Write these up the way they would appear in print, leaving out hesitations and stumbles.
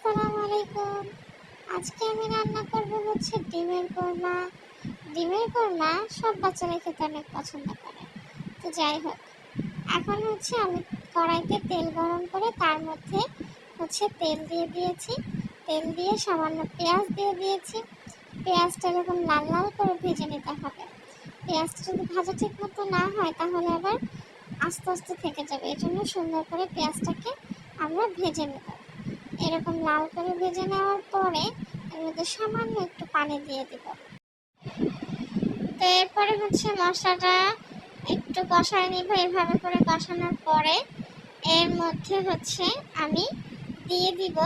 আসসালামু আলাইকুম। আজকে আমি রান্না করব হচ্ছে ডিমের কোরমা। ডিমের কোরমা সব বাচ্চারা খেতে অনেক পছন্দ করে। তো যাই হোক, এখন হচ্ছে আমি কড়াইতে তেল গরম করে তার মধ্যে হচ্ছে তেল দিয়ে দিয়েছি। তেল দিয়ে সামান্য পেঁয়াজ দিয়ে দিয়েছি। পেঁয়াজটা এরকম লাল লাল করে ভেজে নিতে হবে। পেঁয়াজটা যদি ভাজা ঠিক মতো না হয় তাহলে আবার আস্তে আস্তে থেকে যাবে। এই জন্য সুন্দর করে পেঁয়াজটাকে আমরা ভেজে নেব। এরকম লাল করে ভেজে নেওয়ার পরে এর মধ্যে সামান্য একটু পানি দিয়ে দিব। তো এরপরে হচ্ছে মশলাটা একটু কষায় নিব। এভাবে করে কষানোর পরে এর মধ্যে হচ্ছে আমি দিয়ে দিব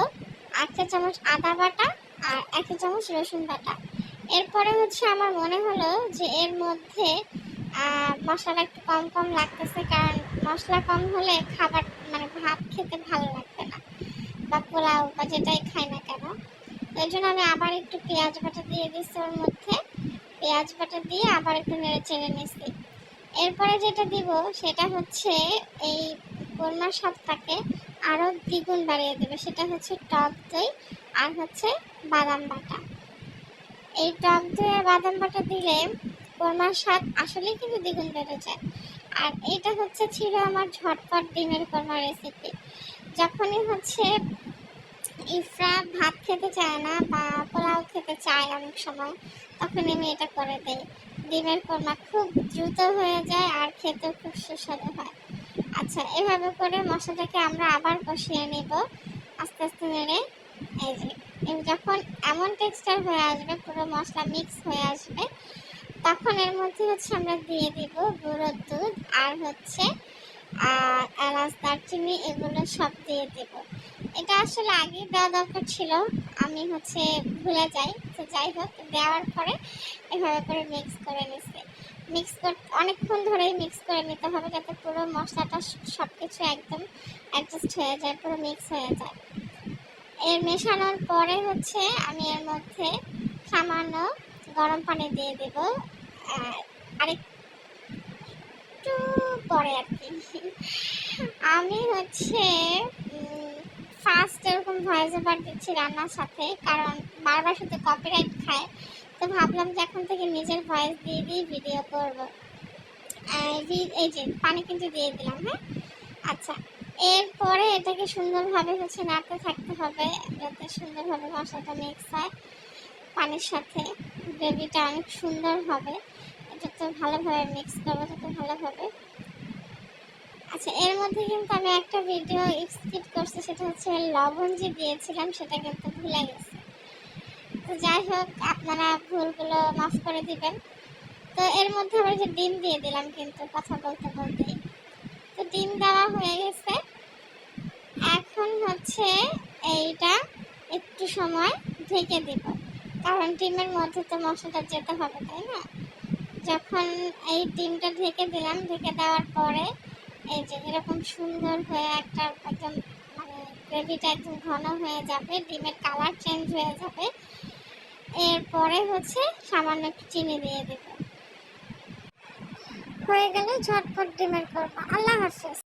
1 চা চামচ আদা বাটা আর 1 চা চামচ রসুন বাটা। এরপরে হচ্ছে আমার মনে হলো যে এর মধ্যে মশলাটা একটু কম কম লাগতেছে, কারণ মশলা কম হলে খাবার মানে ভাত খেতে ভালো লাগবে না, বা পোলাও বা যেটাই খাই না কেন। ওই জন্য আমি আবার একটু পেঁয়াজ বাটা দিয়ে দিচ্ছি। ওর মধ্যে পেঁয়াজ বাটা দিয়ে আবার একটু নেড়ে চেড়ে নিচ্ছি। এরপরে যেটা দিব সেটা হচ্ছে এই কোরমার স্বাদটাকে আরও দ্বিগুণ বাড়িয়ে দেবে। সেটা হচ্ছে টক দই আর হচ্ছে বাদাম বাটা। এই টক দই আর বাদাম বাটা দিলে কোরমার স্বাদ আসলেই কিন্তু দ্বিগুণ বেড়ে যায়। আর এটা হচ্ছে ছিল আমার ঝটপট ডিমের কোরমা রেসিপি। যখনই হচ্ছে ইফরা ভাত খেতে চায় না বা পোলাও খেতে চায় অনেক সময়, তখন আমি এটা করে দেই। ডিমের কোরমা খুব দ্রুত হয়ে যায় আর খেতেও খুব সুস্বাদু হয়। আচ্ছা, এভাবে করে মশলাটাকে আমরা আবার কষিয়ে নেব আস্তে আস্তে নেড়ে। এই যে যখন এমন টেক্সচার হয়ে আসবে, পুরো মশলা মিক্স হয়ে আসবে, তখন এর মধ্যে হচ্ছে আমরা দিয়ে দিব গুঁড়োর দুধ আর হচ্ছে এলাচ দারচিনি এগুলো সব দিয়ে দেব। এটা আসলে আগেই দেওয়া দরকার ছিল, আমি হচ্ছে ভুলে যাই। তো যাই হোক, দেওয়ার পরে এভাবে করে মিক্স করে নিচ্ছি। মিক্স করতে অনেকক্ষণ ধরেই মিক্স করে নিতে হবে, যাতে পুরো মশলাটা সব কিছু একদম অ্যাডজাস্ট হয়ে যায়, পুরো মিক্স হয়ে যায়। এর মেশানোর পরে হচ্ছে আমি এর মধ্যে সামান্য গরম পানি দিয়ে দেব, আরেকটু পরে আর কি। আমি হচ্ছে ফার্স্ট এরকম ভয়েস ওভার দিচ্ছি রান্নার সাথে, কারণ বারবার শুধু কপিরাইট খায়। তো ভাবলাম যে এখন থেকে নিজের ভয়েস দিয়ে দিয়ে ভিডিও করব। এই যে পানি কিন্তু দিয়ে দিলাম। হ্যাঁ, আচ্ছা, এরপরে এটাকে সুন্দরভাবে হচ্ছে নাড়তে থাকতে হবে, যাতে সুন্দরভাবে মশলাটা মিক্স হয় পানির সাথে। গ্রেভিটা অনেক সুন্দর হবে, যত ভালোভাবে মিক্স করবো তত ভালো হবে। আচ্ছা, এর মধ্যে কিন্তু আমি একটা ভিডিও স্কিপ করছি, সেটা হচ্ছে লবণ যে দিয়েছিলাম সেটা কিন্তু ভুলে গেছি। তো যাই হোক, আপনারা ভুলগুলো মাফ করে দিবেন। তো এর মধ্যে আবার যে ডিম দিয়ে দিলাম কিন্তু কথা বলতে বলতেই। তো ডিম দেওয়া হয়ে গেছে। এখন হচ্ছে এইটা একটু সময় ঢেকে দিব, কারণ ডিমের মধ্যে তো মশলাটা যেতে হবে, তাই না? যখন এই ডিমটা ঢেকে দিলাম, ঢেকে দেওয়ার পরে এই যে এরকম সুন্দর হয়ে একটা একদম মানে গ্রেভিটা একদম ঘন হয়ে যাবে, ডিমের কালার চেঞ্জ হয়ে যাবে। এরপরে হচ্ছে সামান্য একটু চিনি দিয়ে দেব। হয়ে গেল ঝটপট ডিমের কোরমা। আল্লাহ হাফেজ।